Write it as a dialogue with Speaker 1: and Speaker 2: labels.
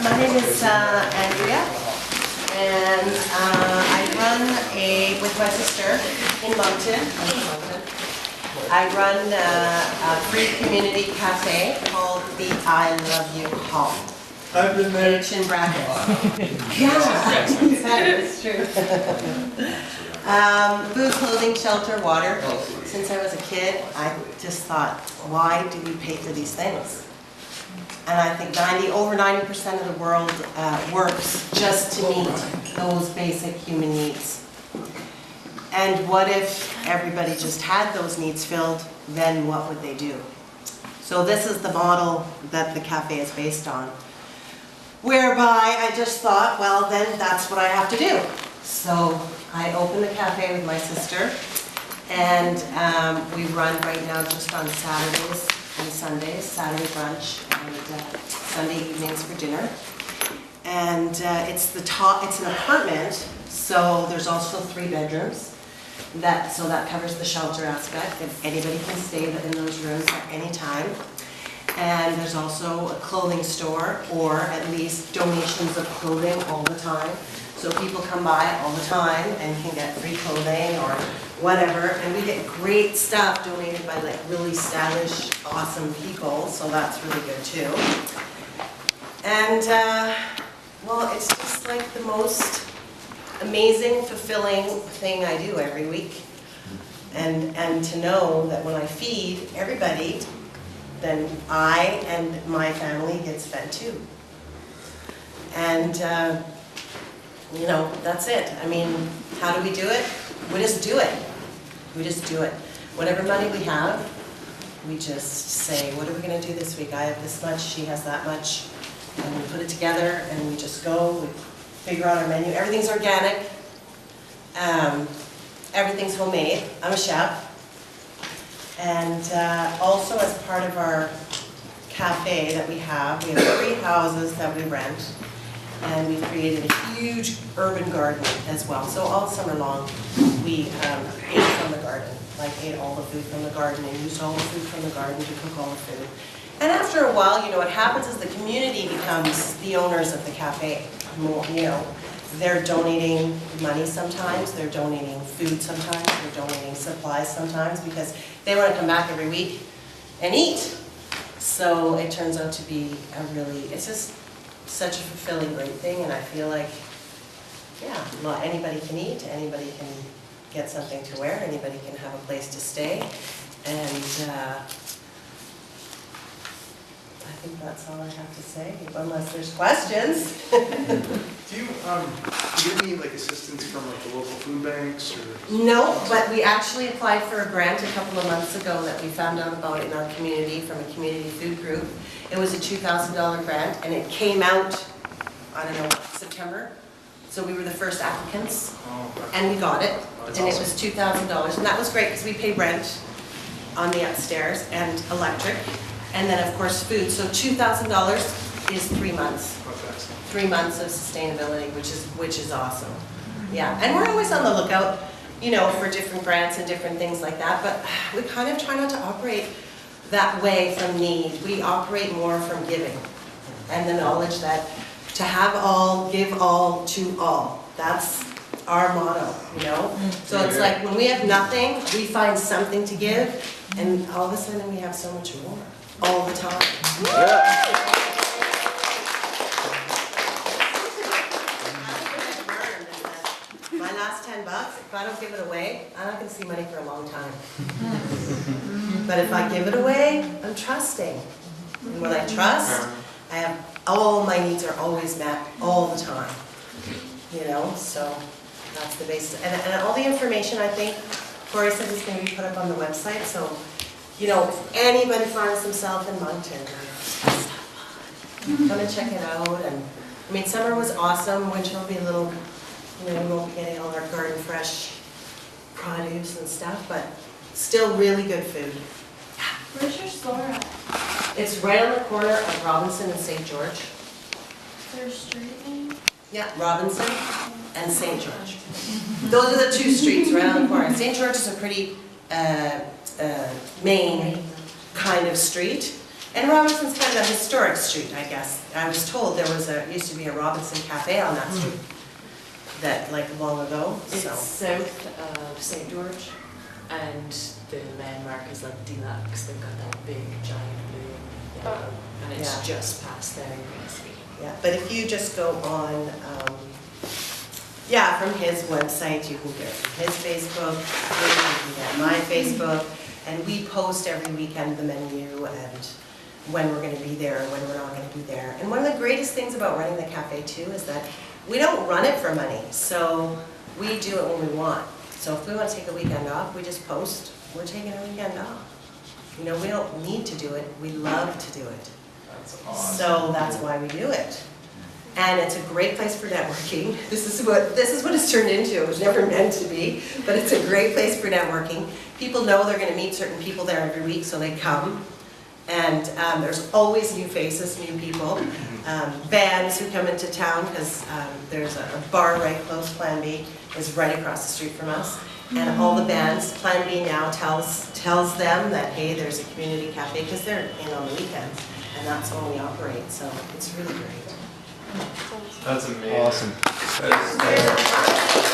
Speaker 1: My name is Andrea, and I run with my sister in Moncton. I run a free community cafe called the I Love You Hall.
Speaker 2: I've been there.
Speaker 1: H in brackets. Yeah, that is true. Food, clothing, shelter, water. Since I was a kid, I just thought, why do we pay for these things? And I think over 90% of the world works just to meet those basic human needs. And what if everybody just had those needs filled, then what would they do? So this is the model that the cafe is based on, whereby I just thought, well, then that's what I have to do. So I opened the cafe with my sister, and we run right now just on Saturdays and Sundays, Saturday brunch and Sunday evenings for dinner. And it's an apartment, so there's also 3 bedrooms. So that covers the shelter aspect, and anybody can stay in those rooms at any time. And there's also a clothing store, or at least donations of clothing all the time. So people come by all the time and can get free clothing or whatever. And we get great stuff donated by like really stylish, awesome people. So that's really good too. And well, it's just like the most amazing, fulfilling thing I do every week. And to know that when I feed everybody, then I and my family gets fed too. And you know, that's it. I mean, how do we do it? We just do it. We just do it. Whatever money we have, we just say, what are we going to do this week? I have this much, she has that much. And we put it together and we just go, we figure out our menu. Everything's organic. Everything's homemade. I'm a chef. And also as part of our cafe that we have 3 houses that we rent. And we've created a huge urban garden as well. So all summer long, we ate from the garden. Like ate all the food from the garden and used all the food from the garden to cook all the food. And after a while, you know, what happens is the community becomes the owners of the cafe. More, you know, they're donating money sometimes, they're donating food sometimes, they're donating supplies sometimes because they want to come back every week and eat. So it turns out to be it's just such a fulfilling, great thing, and I feel like, yeah, anybody can eat, anybody can get something to wear, anybody can have a place to stay, and I think that's all I have to say, unless there's questions.
Speaker 2: Do you get any like assistance from like the local food banks or?
Speaker 1: No, but we actually applied for a grant a couple of months ago that we found out about in our community from a community food group. It was a $2,000 grant, and it came out, I don't know, September. So we were the first applicants, and we got it, and it was $2,000, and that was great because we paid rent on the upstairs and electric, and then of course food. So $2,000 is 3 months. 3 months of sustainability, which is awesome. Yeah, and we're always on the lookout, you know, for different grants and different things like that. But we kind of try not to operate that way from need. We operate more from giving, and the knowledge that to have all, give all to all. That's our motto, you know. So it's like when we have nothing, we find something to give, and all of a sudden we have so much more all the time. Yeah. My last $10, if I don't give it away, I'm not going to see money for a long time. But if I give it away, I'm trusting. And when I trust, I have all my needs are always met all the time. You know, so that's the basis. And all the information, I think, Corey said is going to be put up on the website. So, you know, if anybody finds themselves in Moncton, come and check it out. And I mean, summer was awesome. Winter will be a little. You know, we won't be getting all our garden fresh produce and stuff, but still really good food.
Speaker 3: Where's your store at?
Speaker 1: It's right on the corner of Robinson and St. George.
Speaker 3: Is there a street name?
Speaker 1: Yeah, Robinson and St. George. Those are the 2 streets right on the corner. St. George is a pretty main kind of street, And Robinson's kind of a historic street, I guess. I was told there was used to be a Robinson Cafe on that street, that like long ago,
Speaker 4: It's
Speaker 1: so.
Speaker 4: south of St. George, and the landmark is like deluxe. They've got that big giant blue and yellow, and it's
Speaker 1: Yeah.
Speaker 4: just past there. You can see.
Speaker 1: Yeah, but if you just go on, yeah, from his website, you can get his Facebook, you can get my Facebook, and we post every weekend the menu and when we're gonna be there and when we're not gonna be there. And one of the greatest things about running the cafe too is that we don't run it for money, so we do it when we want. So if we want to take a weekend off, we just post, we're taking a weekend off. You know, we don't need to do it, we love to do it.
Speaker 2: That's awesome.
Speaker 1: So that's why we do it. And it's a great place for networking. This is what it's turned into. It was never meant to be, but it's a great place for networking. People know they're going to meet certain people there every week, so they come. And there's always new faces, new people. Bands who come into town, because there's a bar right close, Plan B, is right across the street from us. And all the bands, Plan B now tells them that, hey, there's a community cafe, because they're in on the weekends. And that's when we operate, so it's really great.
Speaker 5: That's amazing.
Speaker 6: Awesome.
Speaker 5: That's